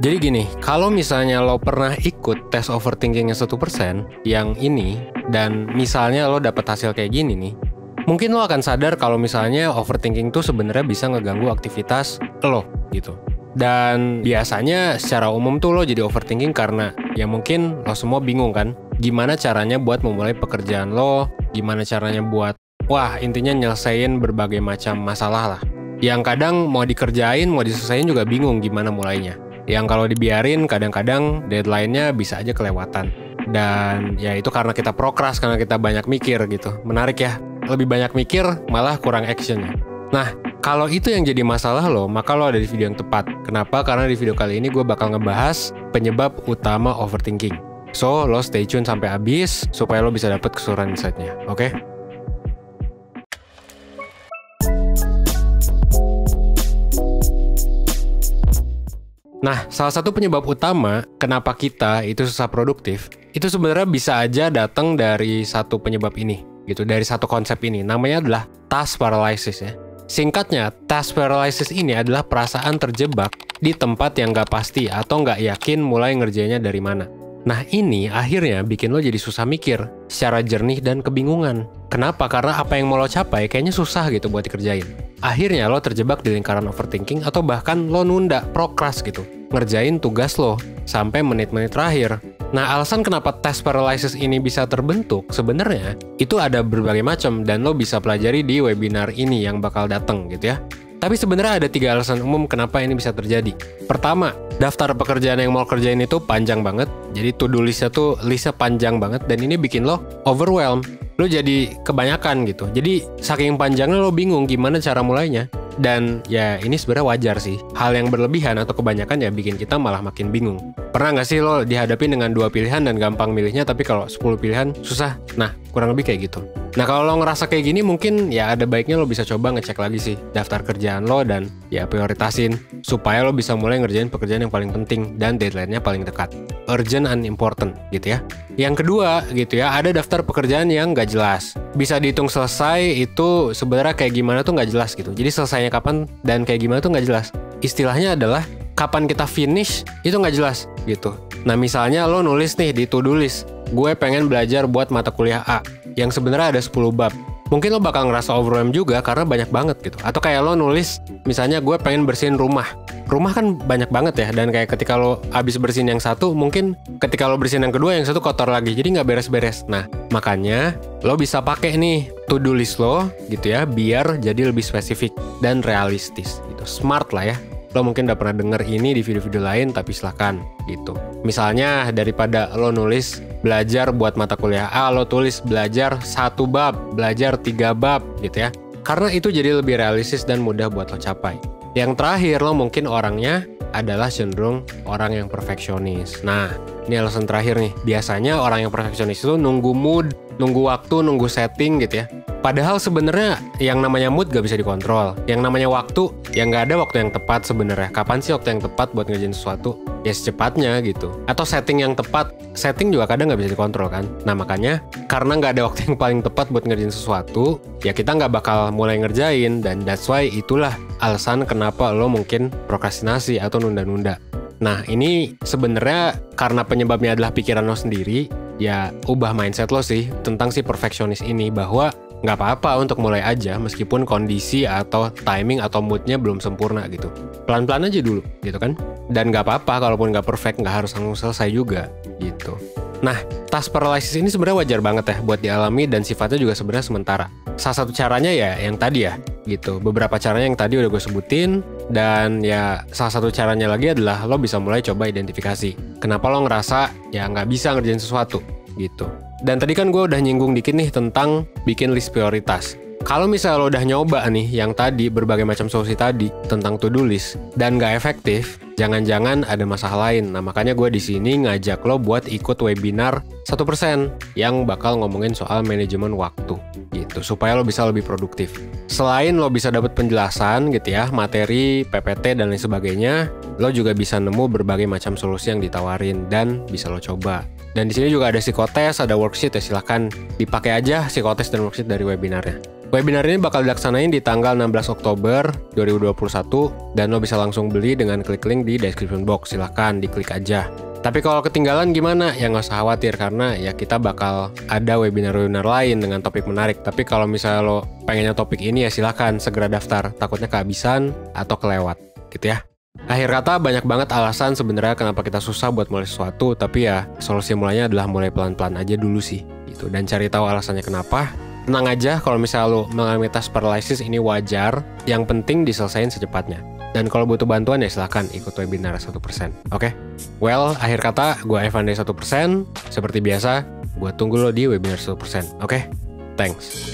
Jadi gini, kalau misalnya lo pernah ikut tes overthinkingnya 1% yang ini, dan misalnya lo dapet hasil kayak gini nih, mungkin lo akan sadar kalau misalnya overthinking tuh sebenarnya bisa ngeganggu aktivitas lo gitu. Dan biasanya secara umum tuh lo jadi overthinking karena ya mungkin lo semua bingung kan, gimana caranya buat memulai pekerjaan lo, gimana caranya buat, intinya nyelesain berbagai macam masalah lah. Yang kadang mau dikerjain, mau diselesain juga bingung gimana mulainya. Yang kalau dibiarin kadang-kadang deadline-nya bisa aja kelewatan. Dan ya itu karena kita prokras, karena kita banyak mikir gitu. Menarik ya, lebih banyak mikir malah kurang actionnya. Nah, kalau itu yang jadi masalah lo, maka lo ada di video yang tepat. Kenapa? Karena di video kali ini gue bakal ngebahas penyebab utama overthinking. So, lo stay tune sampai habis supaya lo bisa dapet keseluruhan insight-nya, oke? Nah, salah satu penyebab utama kenapa kita itu susah produktif, itu sebenarnya bisa aja datang dari satu penyebab ini, gitu, dari satu konsep ini. Namanya adalah task paralysis ya. Singkatnya, task paralysis ini adalah perasaan terjebak di tempat yang nggak pasti atau nggak yakin mulai ngerjainnya dari mana. Nah ini akhirnya bikin lo jadi susah mikir secara jernih dan kebingungan. Kenapa? Karena apa yang mau lo capai kayaknya susah gitu buat dikerjain. Akhirnya lo terjebak di lingkaran overthinking atau bahkan lo nunda, prokras gitu, ngerjain tugas lo sampai menit-menit terakhir. Nah alasan kenapa task paralysis ini bisa terbentuk sebenarnya itu ada berbagai macam dan lo bisa pelajari di webinar ini yang bakal datang gitu ya. Tapi sebenarnya ada 3 alasan umum kenapa ini bisa terjadi. Pertama, daftar pekerjaan yang mau kerjain itu panjang banget. Jadi to-do listnya tuh listnya panjang banget dan ini bikin lo overwhelm. Lo jadi kebanyakan gitu. Jadi saking panjangnya lo bingung gimana cara mulainya. Dan ya ini sebenarnya wajar sih. Hal yang berlebihan atau kebanyakan ya bikin kita malah makin bingung. Pernah nggak sih lo dihadapin dengan 2 pilihan dan gampang milihnya, tapi kalau 10 pilihan susah? Nah, kurang lebih kayak gitu. Nah, kalau lo ngerasa kayak gini mungkin ya ada baiknya lo bisa coba ngecek lagi sih daftar kerjaan lo dan ya prioritasin supaya lo bisa mulai ngerjain pekerjaan yang paling penting dan deadline-nya paling dekat. Urgent and important gitu ya. Yang kedua gitu ya, ada daftar pekerjaan yang nggak jelas. Bisa dihitung selesai itu sebenarnya kayak gimana tuh nggak jelas gitu. Jadi selesainya kapan dan kayak gimana tuh nggak jelas. Istilahnya adalah kapan kita finish itu nggak jelas gitu. Nah misalnya lo nulis nih di to-do list, gue pengen belajar buat mata kuliah A yang sebenarnya ada 10 bab. Mungkin lo bakal ngerasa overwhelmed juga karena banyak banget gitu. Atau kayak lo nulis, misalnya gue pengen bersihin rumah. Rumah kan banyak banget ya, dan kayak ketika lo habis bersihin yang satu, mungkin ketika lo bersihin yang kedua, yang satu kotor lagi, jadi nggak beres-beres. Nah, makanya lo bisa pakai nih to-do list lo gitu ya, biar jadi lebih spesifik dan realistis gitu. Smart lah ya. Lo mungkin udah pernah denger ini di video-video lain, tapi silahkan gitu. Misalnya daripada lo nulis belajar buat mata kuliah A, lo tulis belajar 1 bab, belajar 3 bab gitu ya. Karena itu jadi lebih realistis dan mudah buat lo capai. Yang terakhir, lo mungkin orangnya adalah cenderung orang yang perfeksionis. Nah, ini alasan terakhir nih. Biasanya orang yang perfeksionis itu nunggu mood, nunggu waktu, nunggu setting gitu ya. Padahal sebenarnya yang namanya mood gak bisa dikontrol. Yang namanya waktu, ya gak ada waktu yang tepat sebenarnya. Kapan sih waktu yang tepat buat ngerjain sesuatu? Ya secepatnya gitu. Atau setting yang tepat, setting juga kadang gak bisa dikontrol kan. Nah makanya, karena gak ada waktu yang paling tepat buat ngerjain sesuatu, ya kita gak bakal mulai ngerjain. Dan that's why itulah alasan kenapa lo mungkin prokrastinasi atau nunda-nunda. Nah ini sebenarnya karena penyebabnya adalah pikiran lo sendiri, ya ubah mindset lo sih tentang si perfeksionis ini, bahwa nggak apa-apa untuk mulai aja meskipun kondisi atau timing atau moodnya belum sempurna gitu. Pelan-pelan aja dulu gitu kan. Dan nggak apa-apa kalaupun nggak perfect, nggak harus langsung selesai juga gitu. Nah, task paralysis ini sebenarnya wajar banget ya buat dialami dan sifatnya juga sebenarnya sementara. Salah satu caranya ya yang tadi ya gitu. Beberapa caranya yang tadi udah gue sebutin, dan ya salah satu caranya lagi adalah lo bisa mulai coba identifikasi kenapa lo ngerasa ya nggak bisa ngerjain sesuatu gitu. Dan tadi kan gue udah nyinggung dikit nih tentang bikin list prioritas. Kalau misalnya lo udah nyoba nih yang tadi, berbagai macam solusi tadi tentang to-do list dan nggak efektif, jangan-jangan ada masalah lain. Nah makanya gue di sini ngajak lo buat ikut webinar 1% yang bakal ngomongin soal manajemen waktu gitu, supaya lo bisa lebih produktif. Selain lo bisa dapat penjelasan gitu ya, materi, PPT dan lain sebagainya, lo juga bisa nemu berbagai macam solusi yang ditawarin dan bisa lo coba. Dan di sini juga ada psikotes, ada worksheet ya, silahkan dipakai aja psikotes dan worksheet dari webinarnya. Webinar ini bakal dilaksanain di tanggal 16 Oktober 2021 dan lo bisa langsung beli dengan klik link di description box. Silahkan diklik aja. Tapi kalau ketinggalan gimana? Ya nggak usah khawatir karena ya kita bakal ada webinar-webinar lain dengan topik menarik. Tapi kalau misalnya lo pengennya topik ini ya silahkan segera daftar. Takutnya kehabisan atau kelewat gitu ya. Akhir kata banyak banget alasan sebenarnya kenapa kita susah buat mulai sesuatu. Tapi ya solusi mulanya adalah mulai pelan-pelan aja dulu sih gitu. Dan cari tahu alasannya kenapa. Tenang aja kalau misalnya lo mengalami task paralysis ini wajar, yang penting diselesain secepatnya. Dan kalau butuh bantuan ya silahkan ikut webinar 1%. Oke? Well, akhir kata gue Evan dari 1%. Seperti biasa, gue tunggu lo di webinar 1%. Oke? Thanks.